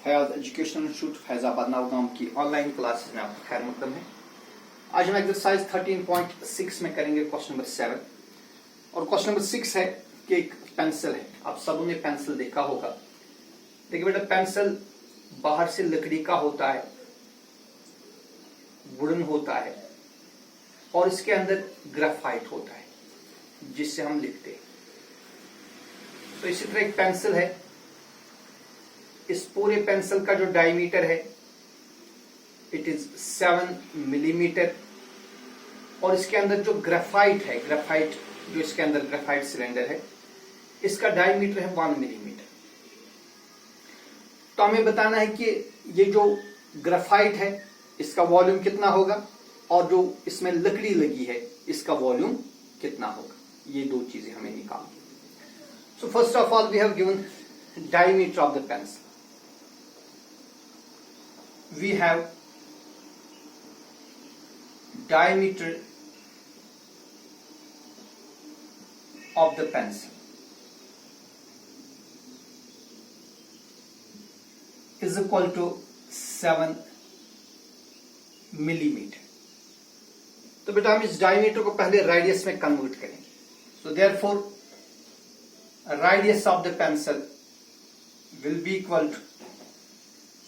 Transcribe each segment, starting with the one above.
Fayaz educational institute Faizabad Naugaon की online classes में आपका खैर मकदम है। आज हम एक्सरसाइज 13.6 में करेंगे क्वेश्चन नंबर 7 और क्वेश्चन नंबर 6 है कि एक पेंसिल है। आप सबों ने पेंसिल देखा होगा। देखिए बेटा, पेंसिल बाहर से लकड़ी का होता है, वुडन होता है और इसके अंदर ग्रेफाइट होता है जिससे हम लिखते हैं। तो इसी तरह एक पेंसिल है। इस पूरे पेंसिल का जो डायमीटर है इट इज 7 मिलीमीटर और इसके अंदर जो ग्रेफाइट है, ग्रेफाइट जो इसके अंदर ग्रेफाइट सिलेंडर है, इसका डायमीटर है 1 मिलीमीटर। तो हमें बताना है कि ये जो ग्रेफाइट है इसका वॉल्यूम कितना होगा और जो इसमें लकड़ी लगी है इसका वॉल्यूम कितना होगा। ये दो चीजें हमें निकालनी। So first of all we have given diameter of the pencil. We have diameter of the pencil is equal to 7 millimetre. तो बेटा हम इस डायमीटर को पहले रेडियस में कन्वर्ट करेंगे। So therefore radius of the pencil will be equal to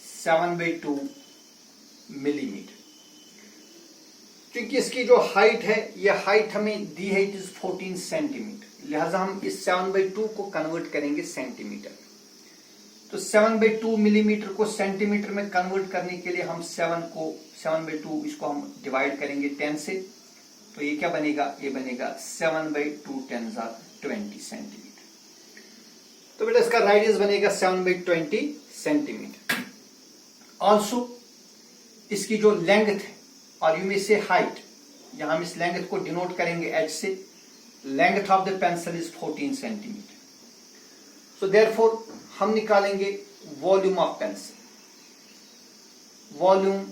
7/2 millimetre. क्योंकि इसकी जो हाइट है, ये हाइट हमें दी है इट इज 14 सेंटीमीटर, लिहाजा हम इस 7/2 को कन्वर्ट करेंगे सेंटीमीटर में। तो 7/2 मिलीमीटर को सेंटीमीटर में कन्वर्ट करने के लिए हम 7/2 इसको हम डिवाइड करेंगे 10 से। तो ये क्या बनेगा? ये बनेगा 7/2 10 20 सेंटीमीटर। तो बेटा इसका रेडियस बनेगा 7/20 सेंटीमीटर। ऑल्सो इसकी जो लेंथ है और यू में से हाइट, यहां हम इस लेंथ को डिनोट करेंगे h से। Length of the pencil is 14 centimetre. So therefore हम निकालेंगे volume of pencil. Volume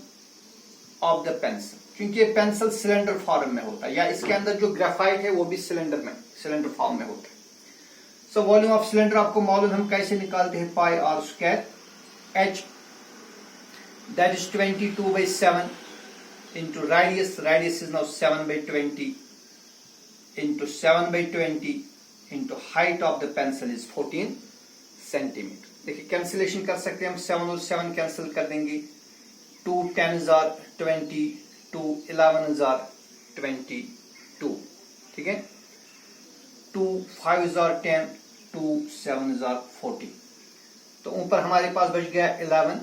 of the pencil, क्योंकि ये पेंसिल सिलेंडर फॉर्म में होता है या इसके अंदर जो ग्रेफाइट है वो भी सिलेंडर फॉर्म में होता है। सो वॉल्यूम ऑफ सिलेंडर आपको मालूम, हम कैसे निकालते हैं? Pi are square h that is 22/7 into radius is now 7/20 into 7/20 into height of the pencil is 14 centimetre. देखिए कैंसिलेशन कर सकते हैं हम, 7 और 7 कैंसिल कर देंगे। 2 10 20, 2 11 22, ठीक है। 2 5 10, 2 7 40। तो ऊपर हमारे पास बच गया 11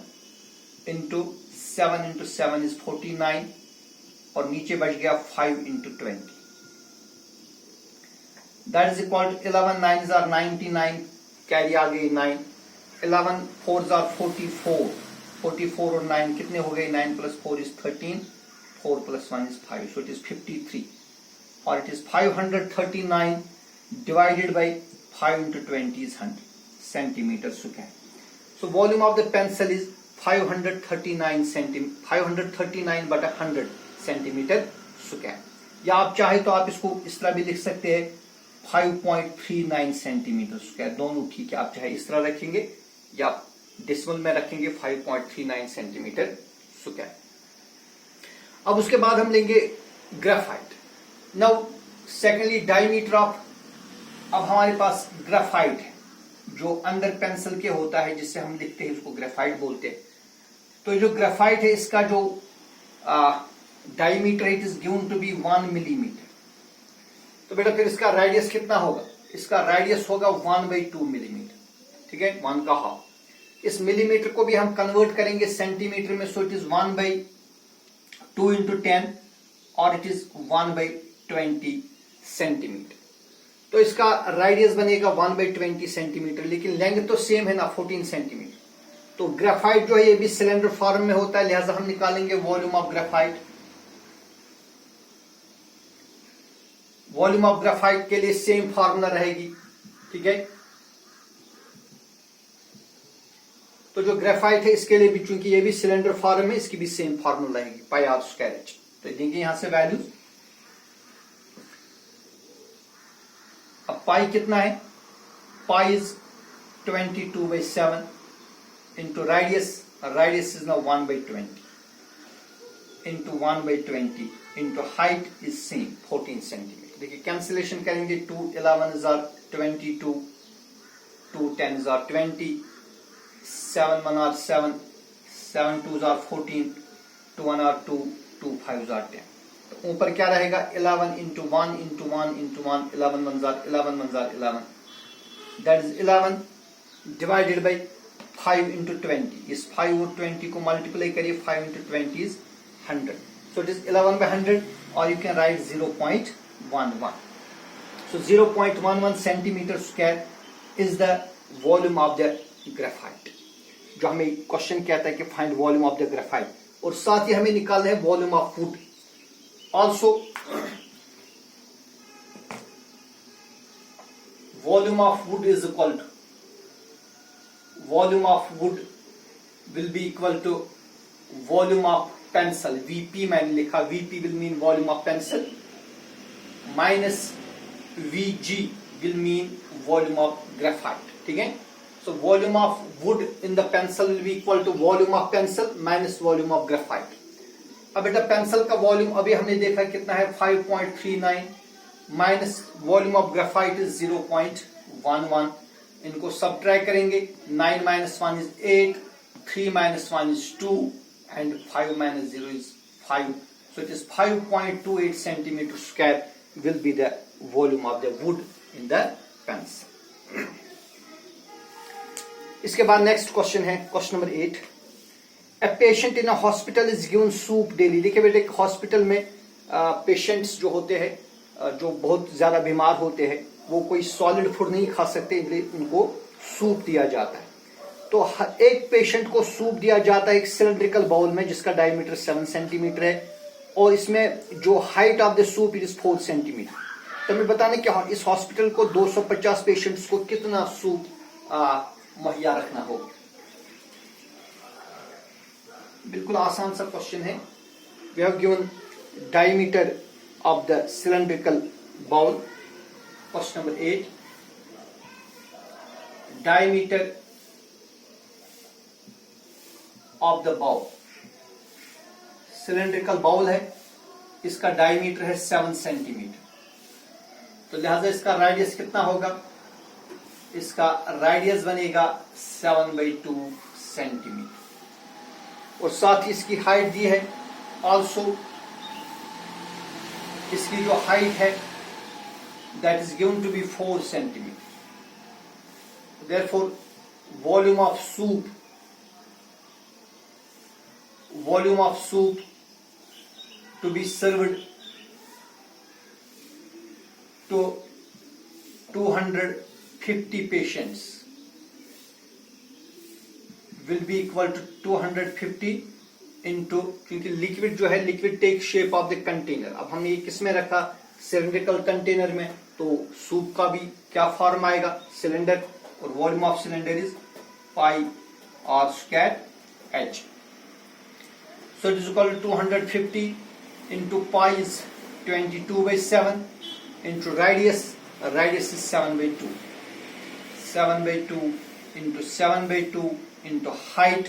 इंटू 7 इज 49 और नीचे बच गया 5 into 20। That is equal to 11 9 99, carry आ गई 9। 11 4 44, 44 और 9 कितने हो गए? 9 + 4 is 13, 4 + 1 is 5, so it is 53 और it is 539 divided by 5 into 20 is 100 centimeter square. So volume of the pencil is 539/100 centimeter square. या आप चाहे तो आप इसको इस तरह भी लिख सकते हैं 5.39 सेंटीमीटर स्क्वायर। दोनों ठीक है, आप चाहे इस तरह रखेंगे या डेसिमल में रखेंगे 5.39 सेंटीमीटर स्क्वायर। अब उसके बाद हम लेंगे graphite. Now secondly diameter of, अब हमारे पास ग्रेफाइट है जो अंदर पेंसिल के होता है जिससे हम लिखते हैं, उसको ग्रेफाइट बोलते हैं। तो जो ग्रेफाइट है इसका जो diameter it is given to be 1 millimetre. तो बेटा फिर इसका रेडियस कितना होगा? इसका रेडियस होगा 1/2 मिलीमीटर, ठीक है, 1 का हाफ। इस मिलीमीटर को भी हम कन्वर्ट करेंगे सेंटीमीटर में। सो इट इज 1/2 इंटू 10 और इट इज 1/20 सेंटीमीटर। तो इसका रेडियस बनेगा 1/20 सेंटीमीटर, लेकिन लेंथ तो सेम है ना, 14 सेंटीमीटर। तो ग्रेफाइट जो है ये भी सिलेंडर फॉर्म में होता है, लिहाजा हम निकालेंगे volume of graphite. Volume of graphite के लिए सेम फार्मूला रहेगी, ठीक है। तो जो ग्रेफाइट है इसके लिए भी, चूंकि ये भी सिलेंडर फॉर्म है, इसकी भी सेम फार्मूला रहेगी, पाई आर स्क्वायर h। तो देंगे यहां से वैल्यूज। अब पाई कितना है? पाई is 22/7 into radius is now 1/20 into 1/20 into height is same 14 centimeter. देखिए कैंसिलेशन करेंगे, 2 11s are 22, 2 10s are 20, 7 1 are 7, 7 2s are 14, 2 1 are 2, 2 5s are 10. तो ऊपर क्या रहेगा 11 into 1 into 1 into 1, 11 1s are 11 1s are 11, that is 11 divided by 5 into 20. इस 5 और 20 को multiply करिए, 5 into 20 is 100. So it is 11/100, or you can write 0.11. So 0.11 centimeter square is the volume of the graphite. जो हमें question कहता है कि find volume of the graphite, और साथ ही हमें निकालना है volume of wood also. Volume of wood is equal to volume of wood will be equal to volume of pencil. VP मैंने लिखा, VP will mean volume of pencil, minus VG will mean volume of graphite. ठीक है. So volume of wood in the pencil will be equal to volume of pencil minus volume of graphite. अब बेटा pencil का volume अभी हमने देखा कितना है 5.39 minus volume of graphite is 0.11. इनको सब्ट्रैक्ट करेंगे, 9 minus 1 is 8, 3 minus 1 is 2, and 5 minus 0 is 5. So it is 5.28 centimeter square will be the volume of the wood in the pencil. इसके बाद नेक्स्ट क्वेश्चन है question number 8. A patient in a hospital is given soup daily. देखिए बेटे hospital में patients जो होते हैं जो बहुत ज्यादा बीमार होते हैं वो कोई सॉलिड फूड नहीं खा सकते, इसलिए उनको सूप दिया जाता है. तो एक पेशेंट को सूप दिया जाता है एक सिलेंड्रिकल बाउल में जिसका डायमीटर 7 सेंटीमीटर है, और इसमें जो height of the soup is 4 centimetre. तो हमें बताना कि इस हॉस्पिटल को 250 पेशेंट्स को कितना सूप मुहैया रखना होगा. बिल्कुल आसान सा क्वेश्चन है. We have given diameter of the cylindrical bowl. Question number 8. Diameter of the bowl. Cylindrical bowl है, इसका डायमीटर है 7 सेंटीमीटर. तो लिहाजा इसका रेडियस कितना होगा, इसका रेडियस बनेगा 7/2 सेंटीमीटर. और साथ ही इसकी हाइट दी है ऑल्सो. इसकी जो हाइट है that is given to be 4 centimeter. Therefore volume of soup to be served to 250 patients will be equal to 250 into, क्योंकि लिक्विड जो है liquid take shape of the container. अब हमने ये किस में रखा, सिलेंड्रिकल कंटेनर में, तो सूप का भी क्या फॉर्म आएगा, सिलेंडर, और volume of cylinder is pi are square H. So it is equal to 250 into pi is 22/7 into radius is 7/2, 7/2 into 7/2 into height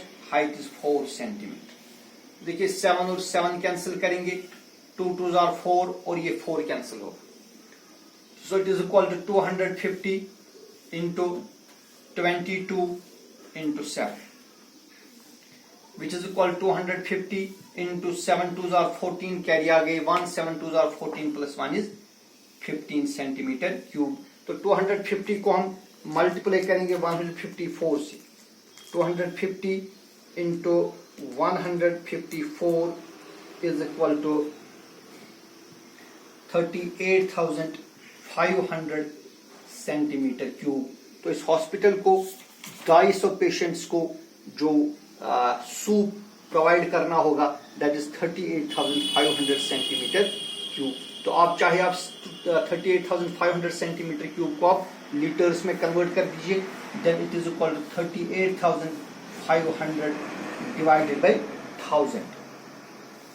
is 4 centimetre. देखिए 7 और 7 कैंसिल करेंगे, 2 2s are 4 और ये 4 कैंसिल होगा. So it is equal to 250 into 22 into 7, which is equal to 250 into 7 2s are 14, carry आ गई 1, 7 2s are 14 plus 1 is 15 centimeter cube. तो 250 को हम मल्टीप्लाई करेंगे 154 से. 250 into 154 is equal to 38,500 centimetre cube. तो इस हॉस्पिटल को 250 पेशेंट्स को जो सूप प्रोवाइड करना होगा दैट इज 38,500 सेंटीमीटर क्यूब. तो आप चाहे आप 38,500 सेंटीमीटर क्यूब को आप लीटर्स में कन्वर्ट कर दीजिए, then it is equal to 38,500 divided by 1000.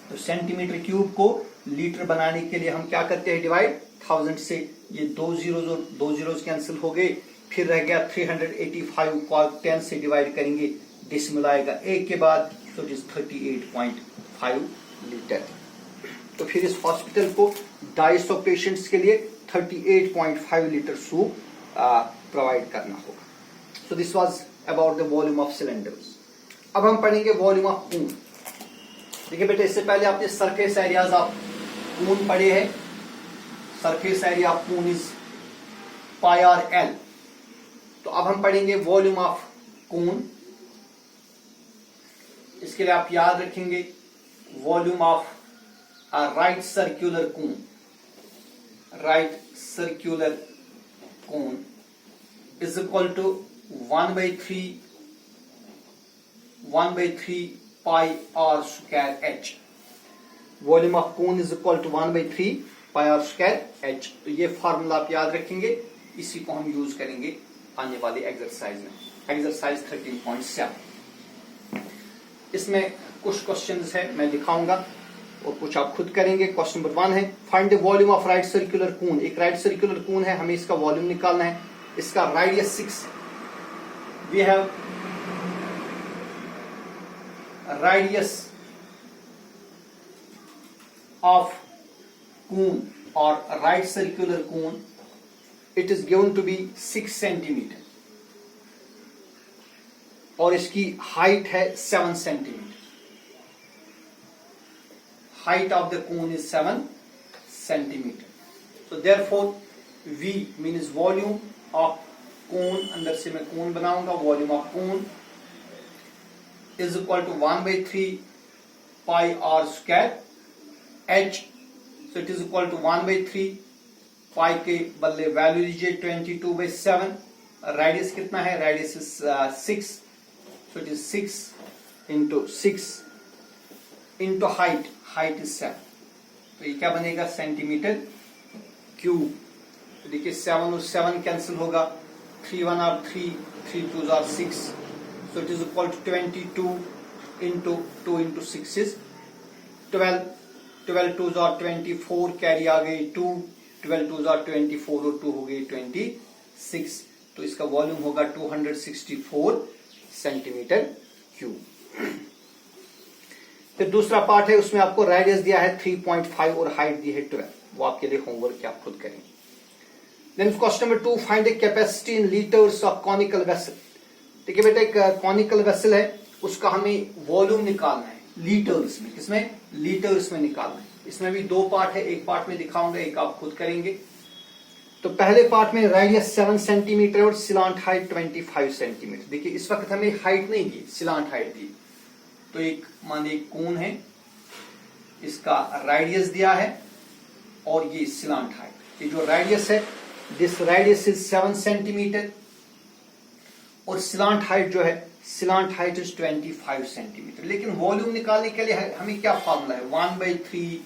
तो सेंटीमीटर क्यूब को लीटर बनाने के लिए हम क्या करते हैं, डिवाइड 1000 से. ये 2 zeros और 2 zeros कैंसिल हो गए, फिर रह गया 385 को 10 से डिवाइड करेंगे, डेसिमल आएगा 1 के बाद, तो इट इज 38.5 लीटर। तो फिर इस हॉस्पिटल को 250 पेशेंट्स के लिए 38.5 लीटर सूप प्रोवाइड करना होगा। So this was about the volume of cylinders. अब हम पढ़ेंगे वॉल्यूम ऑफ पून। देखिए बेटे, इससे पहले आपने सरफेस एरियाज ऑफ पून पढ़े हैं। सरफेस एरिया ऑफ पून इज पाई आर एल। तो अब हम पढ़ेंगे वॉल्यूम ऑफ कून। इसके लिए आप याद रखेंगे volume of right circular cone. Right circular cone is equal to 1/3 pi are square h. Volume of cone is equal to 1/3 pi are square h. तो ये फॉर्मूला आप याद रखेंगे, इसी को हम यूज करेंगे आने वाली एक्सरसाइज में, एक्सरसाइज 13.7। इसमें कुछ क्वेश्चंस है, मैं दिखाऊंगा और कुछ आप खुद करेंगे। क्वेश्चन नंबर 1 है, find the volume of right circular cone. एक राइट सर्कुलर कून है, हमें इसका वॉल्यूम निकालना है। इसका राडियस 6 है। We have radius of cone or right circular cone, it is given to be 6 centimeter और इसकी हाइट है 7 centimetre. Height of the cone is 7 centimetre. So therefore V means volume of cone, अंदर से मैं कोन बनाऊंगा, volume of cone is equal to 1/3 pi r square h. So it is equal to 1/3 pi के बदले value लीजिए 22/7। Radius कितना है? Radius is 6। So it is 6 into 6 into height. Height is 7। तो ये क्या बनेगा? Centimetre cube. तो देखिए 7 और 7 कैंसिल होगा, 3 1 are 3, 3 2s are 6। So it is equal to 22 into 2 into 6 is 12। 12 2s are 24, carry आ गई 2, 12 2s are 24 और 2 हो गई 26। तो इसका वॉल्यूम होगा 264 सेंटीमीटर क्यूब। फिर दूसरा पार्ट है, उसमें आपको रेडियस दिया है 3.5 और हाइट दी है 12। वो आपके लिए होमवर्क आप खुद करेंगे। Then question number 2, find the capacity in litres of conical vessel. देखिए बेटा, एक कॉनिकल वेसल है, उसका हमें वॉल्यूम निकालना है लीटर्स में। किसमें? लीटर्स में निकालना है। इसमें भी 2 पार्ट है, एक पार्ट में दिखाऊंगा, एक आप खुद करेंगे। तो पहले पार्ट में रेडियस 7 सेंटीमीटर और सिलांट हाइट 25 सेंटीमीटर। देखिए इस वक्त हमें हाइट नहीं दी, सिलांट हाइट दी। तो एक मानिए कोन है, इसका रेडियस दिया है और ये सिलांट हाइट। ये जो रेडियस है, दिस रेडियस इज 7 सेंटीमीटर और सिलांट हाइट जो है, सिलांट हाइट इज 25 सेंटीमीटर। लेकिन वॉल्यूम निकालने के लिए हमें क्या फॉर्मूला है? 1/3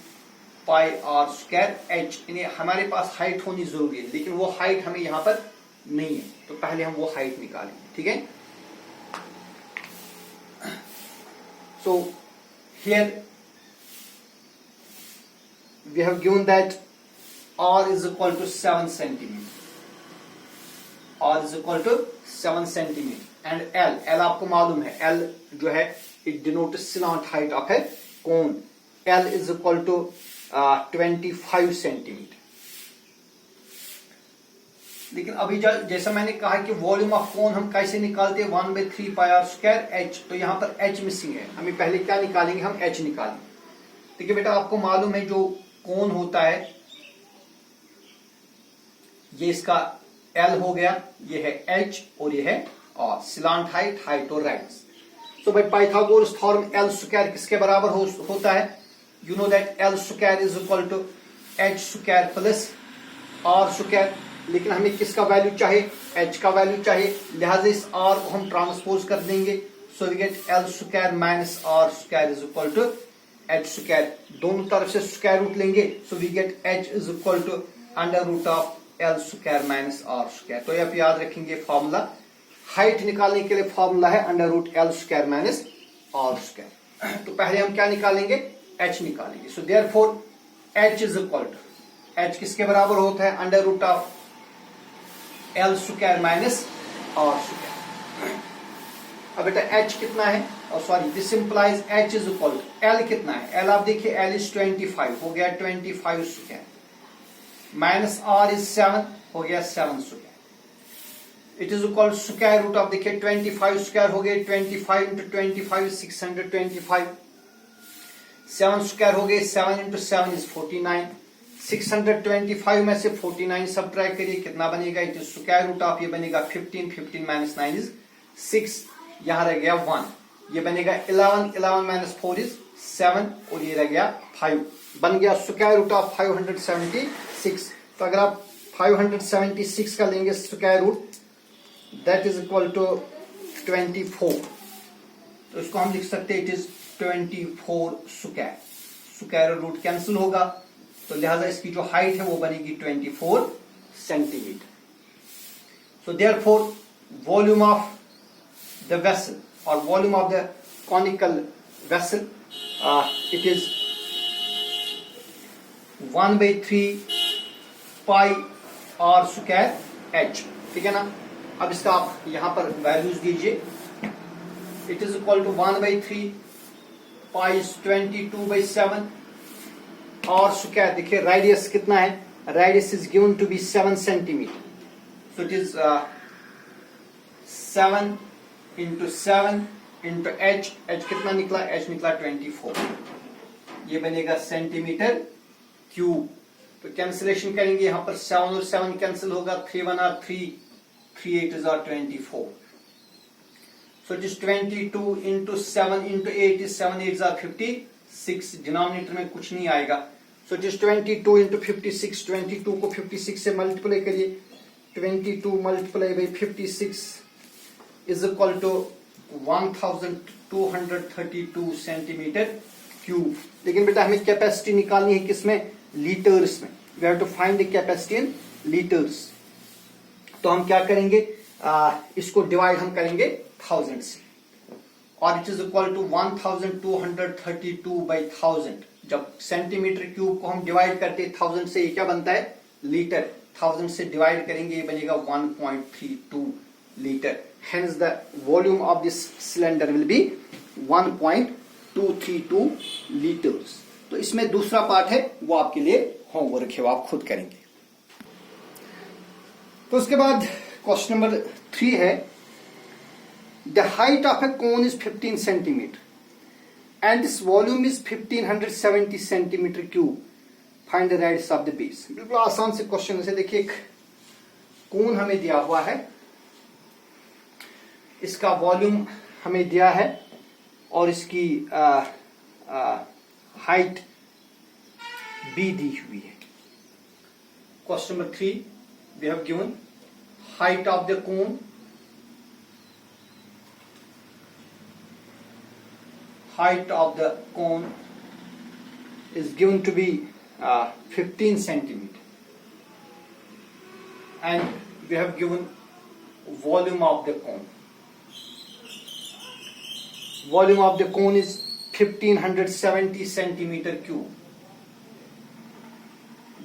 पाई आर स्क्वायर एच। यानी हमारे पास हाइट होनी जरूरी है, लेकिन वो हाइट हमें यहां पर नहीं है। तो पहले हम वो हाइट निकालेंगे, ठीक है। So here we have given that R is equal to 7 centimetre. R is equal to 7 centimetre and L आपको मालूम है, L जो है it denotes slant height of a cone. L is equal to 25 centimetre. लेकिन अभी जैसा मैंने कहा कि वॉल्यूम ऑफ कोन हम कैसे निकालते हैं? 1/3 पाई आर स्क्वायर एच। तो यहां पर H मिसिंग है, हमें पहले क्या निकालेंगे? हम H निकालेंगे। देखिए बेटा, आपको मालूम है जो कोन होता है, ये इसका L हो गया, ये है H और ये है R। सिलांट हाइट, हाइट और radius. So by Pythagoras theorem L square किसके बराबर होता है? You know that L square is equal to H square plus R square. लेकिन हमें किसका वैल्यू चाहिए? H का वैल्यू चाहिए, लिहाजा इस R को हम ट्रांसपोज कर देंगे। So we get L square minus R square is equal to H square. दोनों तरफ से स्क्वायर रूट लेंगे, so we get H is equal to under root of L square minus R square. तो आप याद रखेंगे फॉर्मूला, हाइट निकालने के लिए फॉर्मूला है under root L square minus R square. तो पहले हम क्या निकालेंगे? H निकालेंगे। So therefore H is equal to, H किसके बराबर होता है? Under root of L square minus R square. अब बेटा h कितना है, sorry this implies h is equal to l कितना है, l आप देखिए l इज 25 हो गया 25 स्क्वायर माइनस r इज 7 हो गया 7 square, it is equal square root आप देखिए 25 स्क्वायर हो गए 25 इंटू 25 625, 7 स्क्वायर हो गए 7 इंटू 7 इज 49, 625 में से 49 सब्ट्रैक्ट करिए कितना बनेगा, it is square root of ये बनेगा 15, 15 माइनस 9 इज 6, यहां रह गया 1, ये बनेगा 11, 11 माइनस 4 इज 7 और ये रह गया 5, बन गया स्क्वायर रूट ऑफ 576। तो अगर आप 576 का लेंगे square root that is equal to 24, तो इसको हम लिख सकते हैं it is 24 square, square root cancel होगा तो लिहाजा इसकी जो हाइट है वो बनेगी 24 centimetre. So therefore volume of the vessel और volume of the conical vessel it is 1/3 pi are square H, ठीक है ना। अब इसका आप यहां पर वैल्यूज दीजिए, it is equal to 1/3 pi 22/7 और स्क्वायर, देखिए रेडियस कितना है, radius is given to be 7 centimetre, so it is 7 into 7 into h, h कितना निकला, एच निकला 24, ये बनेगा सेंटीमीटर क्यूब। तो कैंसिलेशन करेंगे यहां पर 7 और 7 कैंसिल होगा, 3 1 are 3, 3 8 is 24, so it is 22 into 7 into 8 is 7 8 are 56, denominator में कुछ नहीं आएगा, so it is 22 into 56, 22 को 56 से मल्टीप्लाई करिए, 22 multiply by 56 is equal to 1232 centimetre cube. लेकिन बेटा हमें कैपेसिटी निकालनी है किसमें, लीटर्स में, we have to find the capacity in liters। तो हम क्या करेंगे, इसको डिवाइड हम करेंगे 1000 से और इट इज इक्वल टू 1232/1000। जब सेंटीमीटर क्यूब को हम डिवाइड करते हैं 1000 से, ये क्या बनता है, लीटर, 1000 से डिवाइड करेंगे ये बनेगा 1.32 litre, hence the volume of this cylinder will be 1.232 litres. तो इसमें दूसरा पार्ट है वो आपके लिए होमवर्क है, वो आप खुद करेंगे। तो उसके बाद क्वेश्चन नंबर 3 है, the height of a cone is 15 centimetre and this volume is 1570 centimetre cube, find the radius of the base. बिल्कुल आसान से क्वेश्चन है, देखिए एक कोन हमें दिया हुआ है, इसका वॉल्यूम हमें दिया है और इसकी हाइट b दी हुई है। Question number 3 we have given height of the cone, height of the cone is given to be 15 centimeter and we have given volume of the cone, volume of the cone is 1570 centimeter cube,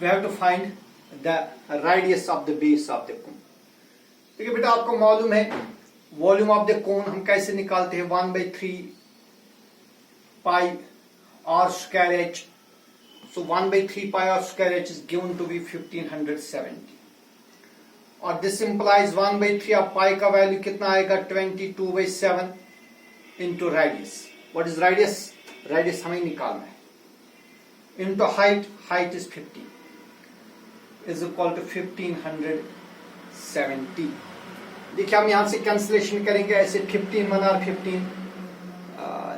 we have to find the radius of the base of the cone। देखिए बेटा आपको मालूम है volume of the कोन हम कैसे निकालते हैं, 1/3 pi are square H, so 1/3 pi are square H is given to be 1570 और दिस इंप्लाइज 1/3 ऑफ पाई का वैल्यू कितना आएगा 22/7 into radius, what is radius, radius हमें निकालना है, into height, height is 50 is equal to 1570। देखिए हम यहां से कैंसिलेशन करेंगे ऐसे, 15 1 आर 15,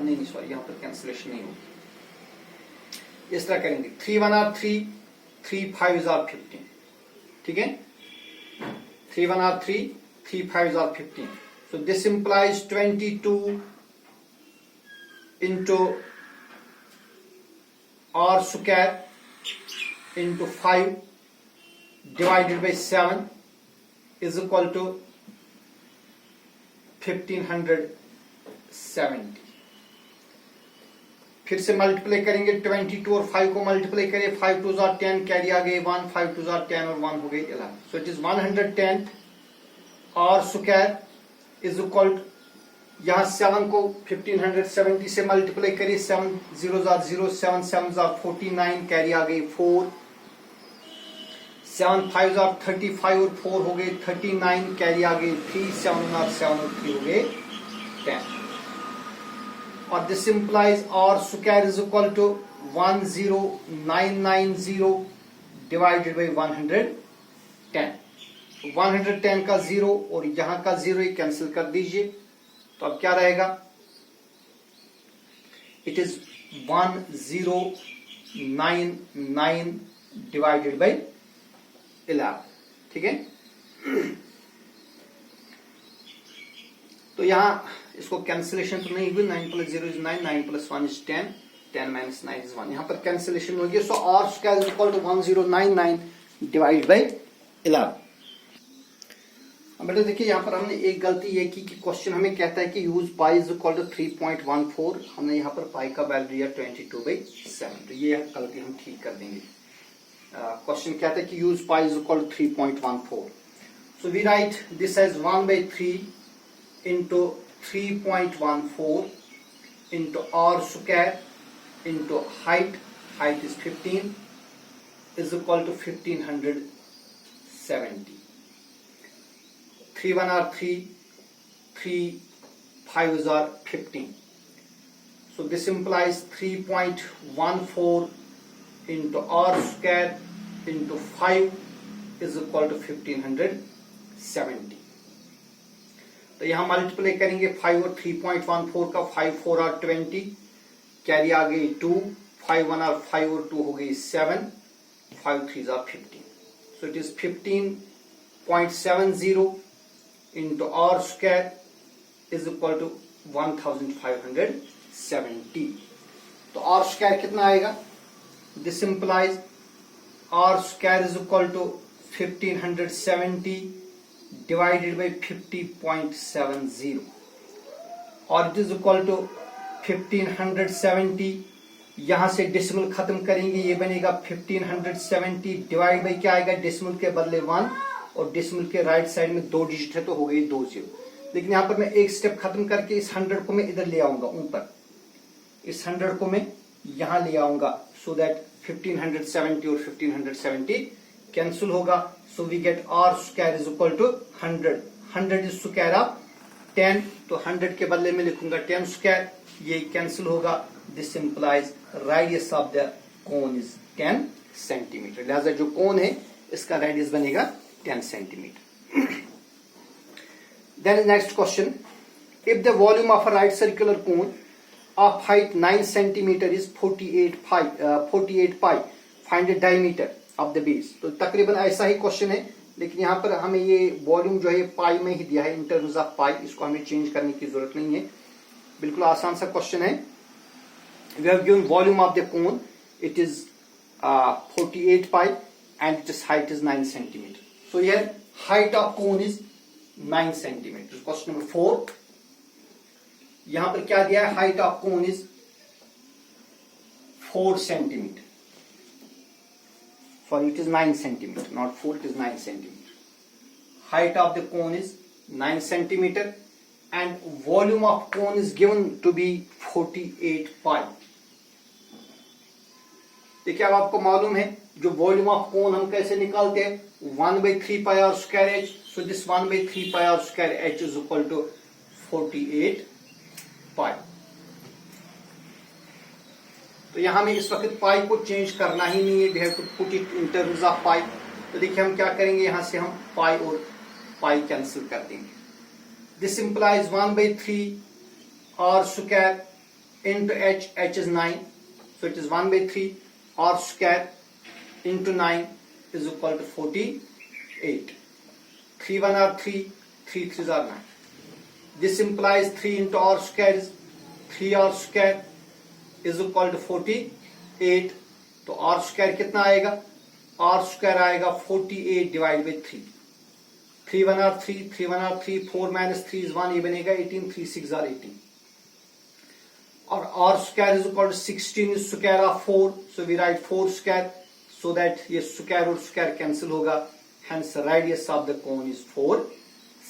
नहीं सॉरी यहां पर कैंसिलेशन नहीं होगी, इस तरह करेंगे 3 1 आर 3, 3 5 आर 15, ठीक है, 3 1 are 3, 3 5 are 15, so this implies 22 into r square into 5 divided by 7 is equal to 1570। फिर से मल्टीप्लाई करेंगे, 22 और 5 को मल्टीप्लाई करिए, 5 2 आर 10, कैरी आ गई 1, 5 2 आर 10 और 1 हो गई 11, सो it is 110 r square is equal यहाँ 7 को 1570 से मल्टीप्लाई करिए, 7 0 0, 7 7 49, कैरी आ गई 4, 7 5 35 और 4 हो गए 39, कैरी आ गई 3, 7 7 और 3 हो गए 10। और this implies r square is equal to 10990 divided by 110। 110 का 0 और यहां का 0 कैंसिल कर दीजिए, तो अब क्या रहेगा, इट इज 1099 डिवाइडेड बाई 11। ठीक है, तो यहां इसको कैंसिलेशन तो नहीं हुई, 9 + 0 = 9, 9 + 1 = 10, 10 - 9 is 1, यहां पर कैंसिलेशन होगी। So R square is equal to 1099 divide by 11। अब बेटा देखिए, यहां पर हमने एक गलती ये की कि क्वेश्चन हमें कहता है कि use pi is equal to 3.14, हमने यहाँ पर पाई का वैल्यू दिया 22/7, तो ये गलती हम ठीक कर देंगे। क्वेश्चन कहता है कि use pi is equal to 3.14, so we write this as 1/3 into 3.14 into r square into height is 15 is equal to 1570. 3 1 are 3, 3 5 are 15. So this implies 3.14 into r square into 5 is equal to 1570. तो यहां multiply करेंगे 5 और 3.14 का, 5 4 are 20, carry आ गई 2, 5 1 are 5 और 2 हो गई 7, 5 3 are 15, so it is 15.70 into r square is equal to 1570। तो r square कितना आएगा, this implies r square is equal to 1570 divided by 50.70, और इट इज इक्वल टू 1570, यहां से डेसिमल खत्म करेंगे, ये बनेगा 1570 डिवाइड बाई क्या आएगा, डेसिमल के बदले 1 और डेसिमल के राइट साइड में 2 डिजिट है तो हो गई 2 0। लेकिन यहां पर मैं एक स्टेप खत्म करके इस 100 को मैं इधर ले आऊंगा ऊपर, इस 100 को मैं यहां ले आऊंगा, सो दैट 1570 और 1570 कैंसिल होगा। So we get r square is equal to 100. 100 is square of 10, तो 100 के बदले में लिखूंगा 10 square, ये कैंसिल होगा। This implies radius of the cone is 10 centimeter. लिहाजा जो कोन है इसका रेडियस बनेगा 10 centimeter. Then next question, if the volume of a right circular cone of height 9 centimeter is 48 pi, find the diameter of the base. तो तकरीबन ऐसा ही question है, लेकिन यहाँ पर हमें ये वॉल्यूम जो है पाई में ही दिया है इन टर्म्स ऑफ पाई, इसको हमें चेंज करने की जरूरत नहीं है, बिल्कुल आसान सा क्वेश्चन है। We have given volume of the cone, it is 48 pi and its height is 9 centimetre. So here height of cone is 9 centimetre. Question number 4, यहां पर क्या दिया है, height of cone is 4 centimetre, sorry it is 9 centimeter, not 4, it is 9 centimeter. Height of the cone is 9 centimeter and volume of cone is given to be 48 pi. देखिए, अब आपको मालूम है जो वॉल्यूम ऑफ कोन हम कैसे निकालते हैं, 1/3 pi r square h, so this 1/3 pi r square h is equal to 48 pi. तो यहां में इस वक्त पाई को चेंज करना ही नहीं है, we have to put it in terms of pi. तो देखिए हम क्या करेंगे, यहां से हम पाई और पाई कैंसिल कर देंगे। This implies 1/3 r square into h, h is 9, so it is 1/3 r square into 9 is equal to 48. 3 1 are 3, 3 3s are 9. This implies 3 into r square is 3r square is equal to 48. तो r square कितना आएगा, r square आएगा 48 divide by 3। 3 1 are 3, 3 1 are 3, 4 minus 3 is 1, ये बनेगा 18, 3 6 are 18। और r square is equal to 16 is square of 4, so we write 4 square, so that ये square और square cancel होगा, hence radius of the cone is 4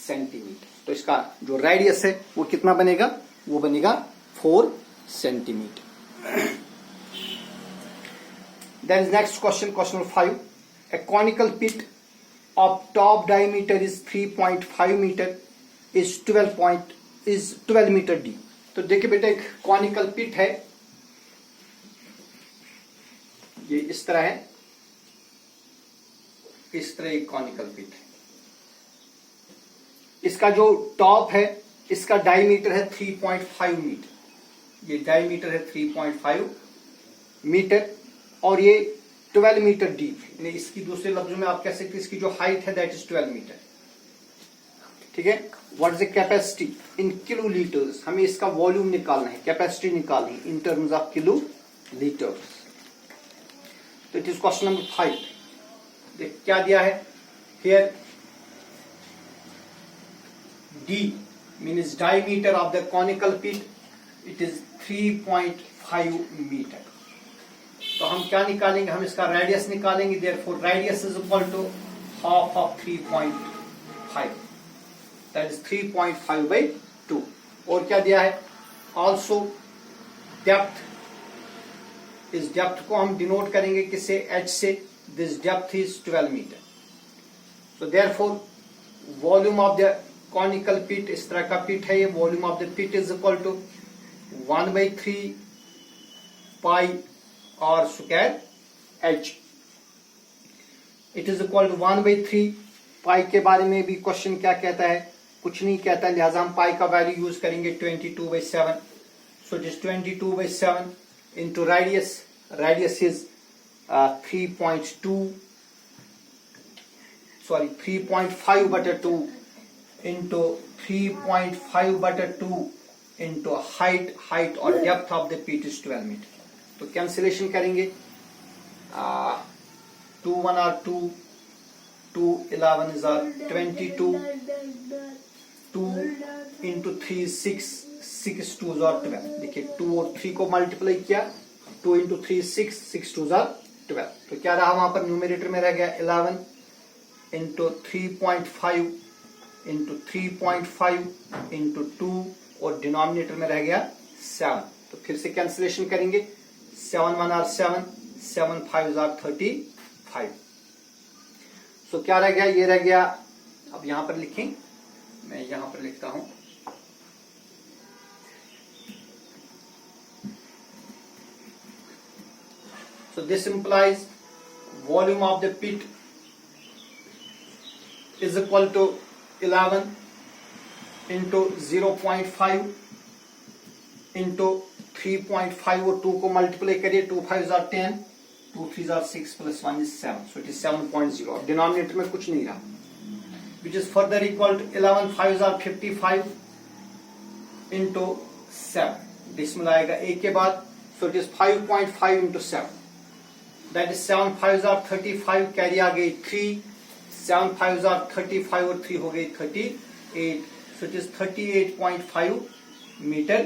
centimeters। तो इसका जो radius है वो कितना बनेगा, वो बनेगा 4 centimetre. Then is next question, question number 5। A conical pit of top diameter is 3.5 metre is 12 metre deep. तो देखिए बेटा, एक कॉनिकल पिट है, ये इस तरह है, इस तरह एक कॉनिकल पिट है। इसका जो टॉप है, इसका डायमीटर है 3.5 मीटर, ये डायमीटर है 3.5 मीटर और ये 12 मीटर डीप है। इसकी दूसरे लफ्जों में आप कह सकते हैं इसकी जो हाइट है दैट इज 12 मीटर। ठीक है। What is the capacity in kilo litres, हमें इसका वॉल्यूम निकालना है, कैपेसिटी निकालनी है इन टर्म्स ऑफ किलो लीटर्स। तो इट इज क्वेश्चन नंबर 5। देख क्या दिया है here, D means diameter of the conical pit, it is 3.5 metre. तो हम क्या निकालेंगे, हम इसका रेडियस निकालेंगे, therefore radius is equal to half of 3.5, that is 3.5 by 2। और क्या दिया है, also depth, इस डेप्थ को हम डिनोट करेंगे किससे, h से, this depth is 12 metre. so therefore volume of the conical pit, इस तरह का पिट है ये, volume of the pit is equal to 1/3 pi और square h। It is equal to 1/3 pi. के बारे में भी क्वेश्चन क्या कहता है, कुछ नहीं कहता, लिहाजा हम पाई का वैल्यू यूज करेंगे 22/7। सो it is 22/7 into radius, radius is 3.5/2 into 3.5/2 into height, height और depth of the pit is 12 metre. तो कैंसिलेशन करेंगे, 2 1 are 2, 2 11 is 22, 2 into 3 is 6, 6 2s are 12। देखिए 2 और 3 को मल्टीप्लाई किया, 2 into 3 is 6, 6 2s are 12। तो क्या रहा वहां पर, न्यूमरेटर में रह गया 11 into 3.5 इंटू 3.5 इंटू 2 और डिनोमिनेटर में रह गया 7। तो फिर से कैंसिलेशन करेंगे, 7 1 are 7, 7 5s are 35। सो क्या रह गया, ये रह गया, अब यहां पर लिखें, मैं यहां पर लिखता हूं, so this implies volume of the pit is equal to 11 into 0.5 into 3.5 और 2 को मल्टीप्लाई करिए, 2 5s are 10, 2 3s are 6 plus 1 is 7, so it is 7.0। Denominator में कुछ नहीं रहा, which is further equal to 11 5s are 55 into 7, dismal आएगा a के बाद, so it is 5.5 into 7, that is 7 5s are 35, carry आ गई 3, 7 5s are 35 और 3 हो गई 38, so it is 38.5 metre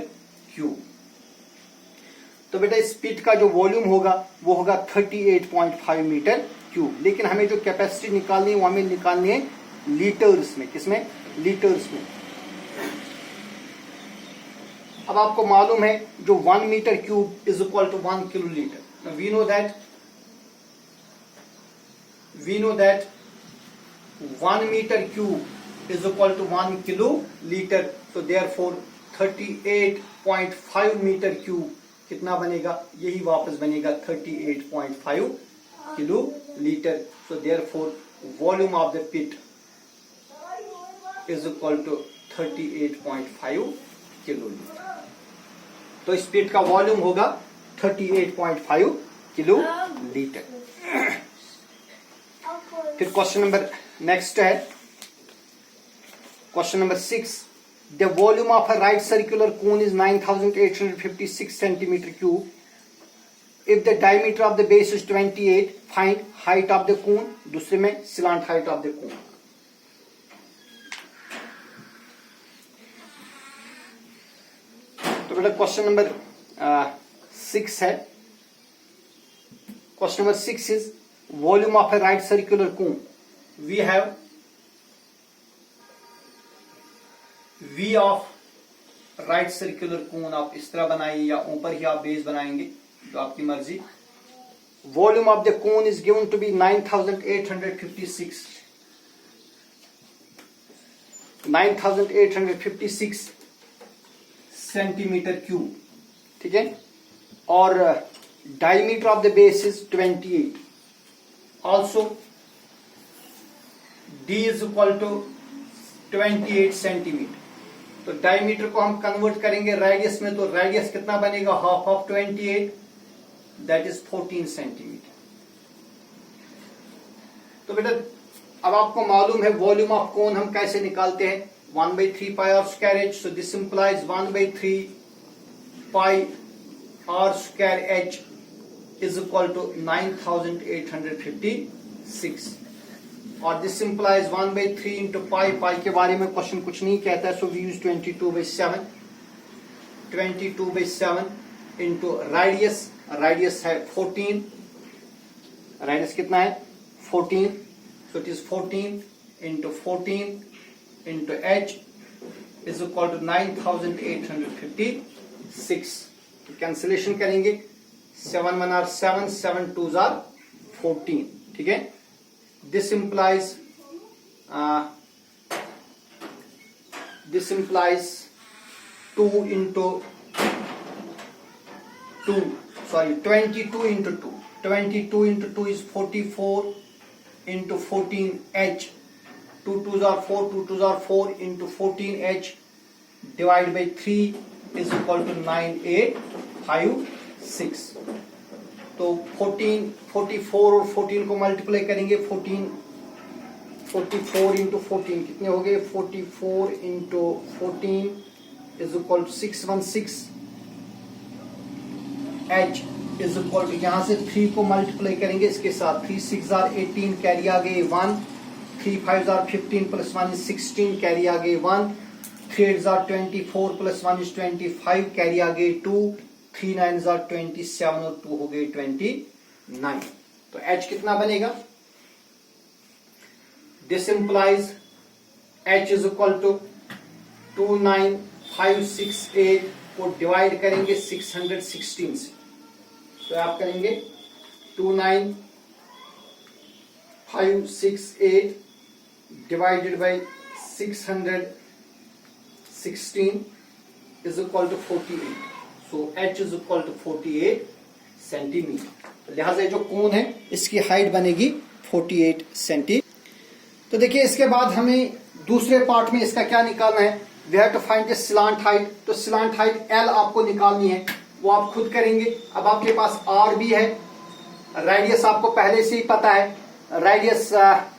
cube. तो बेटा इस पिट का जो वॉल्यूम होगा वो होगा 38.5 मीटर क्यूब, लेकिन हमें जो कैपेसिटी निकालनी है वो हमें निकालनी है लीटर्स में। किसमें, लीटर्स में। अब आपको मालूम है जो 1 metre cube is equal to 1 kilolitre. We know that 1 metre cube is equal to 1 kilolitre, so therefore 38.5 metre cube कितना बनेगा, यही वापस बनेगा 38.5 kilolitre, so therefore volume of the pit is equal to 38.5 kilo litre. तो इस पिट का volume होगा 38.5 kilo litre. फिर क्वेश्चन नंबर नेक्स्ट है, Question number 6. The volume of a right circular cone is 9,856 centimeter cube. If the diameter of the base is 28, find height of the cone. दूसरे में slant height of the cone. तो बेटा question number 6 है। Question number 6 is volume of a right circular cone. We have V of right circular cone आप इस तरह बनाइए या ऊपर ही आप बेस बनाएंगे, जो आपकी मर्जी। Volume of the cone is given to be 9856 centimetre cube, ठीक है। और diameter of the base is 28। Also D is equal to 28 centimetre. तो डायमीटर को हम कन्वर्ट करेंगे रेडियस में, तो रेडियस कितना बनेगा, half of 28, that is 14 centimetre. तो बेटा अब आपको मालूम है वॉल्यूम ऑफ कोन हम कैसे निकालते हैं, 1/3 pi are square H. So this implies 1/3 pi are square H is equal to 9856। और this implies 1/3 into pi. Pi के बारे में क्वेश्चन कुछ नहीं कहता है, so we use 22/7। 22/7 into radius, radius है 14, रेडियस कितना है 14, so it is 14 into 14 into H is equal to 9856। Cancellation करेंगे, 7 1 आर 7, 7 2 आर 14, ठीक है। This implies 2 into 2, sorry 22 into 2. 22 into 2 is 44 into 14h. 2 2s are 4, 2 2s are 4 into 14h divided by 3 is equal to 9856. तो 44 और 14 को multiply करेंगे, 44 into 14 कितने हो गए, 44 into 14 is equal to 616। H is equal to, यहां से 3 को मल्टीप्लाई करेंगे इसके साथ, 3 6 आर 18, कैरी आ गए 1, 3 5 आर 15 प्लस 1 इज 16, कैरी आ गए 1, 3 8 आर 24 प्लस 1 इज 25, कैरी आ गए 2, 3 9 आर 27 और 2 हो गए 29। तो H कितना बनेगा, this implies H is equal to 29568 को डिवाइड करेंगे 616 से। तो आप करेंगे 29568 divided by 616 is equal to 48। So H is equal to 48 centimetre. लिहाजा जो कोन है इसकी हाइट बनेगी 48 सेंटीमीटर। तो देखिए इसके बाद हमें दूसरे पार्ट में इसका क्या निकालना है, we have to find the slant height. तो स्लांट हाइट L आपको निकालनी है, वो आप खुद करेंगे। अब आपके पास R भी है, रेडियस आपको पहले से ही पता है, रेडियस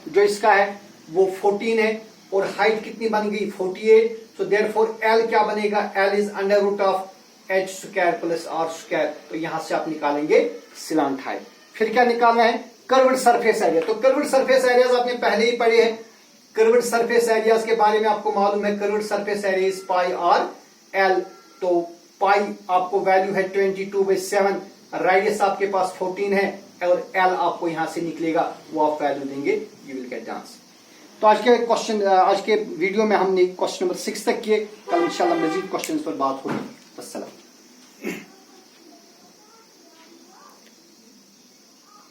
जो इसका है वो 14 है और हाइट कितनी बन गई 48। सो देयरफॉर L क्या बनेगा, L is under root of H square plus R square. तो यहां से आप निकालेंगे स्लांट हाइट। फिर क्या निकालना है, कर्व्ड सरफेस एरिया। तो कर्व्ड सरफेस एरियाज आपने पहले ही पढ़े हैं। कर्व्ड सरफेस एरियाज के बारे में आपको मालूम है, curved surface area is pi R L. तो पाई आपको वैल्यू है 22/7, रेडियस आपके पास 14 है और एल आपको यहां से निकलेगा, वो आप वैल्यू देंगे, you will get the answer. तो आज के वीडियो में हमने क्वेश्चन नंबर 6 तक किए। कल इंशाल्लाह मजीद क्वेश्चन पर बात होगी। अस्सलाम।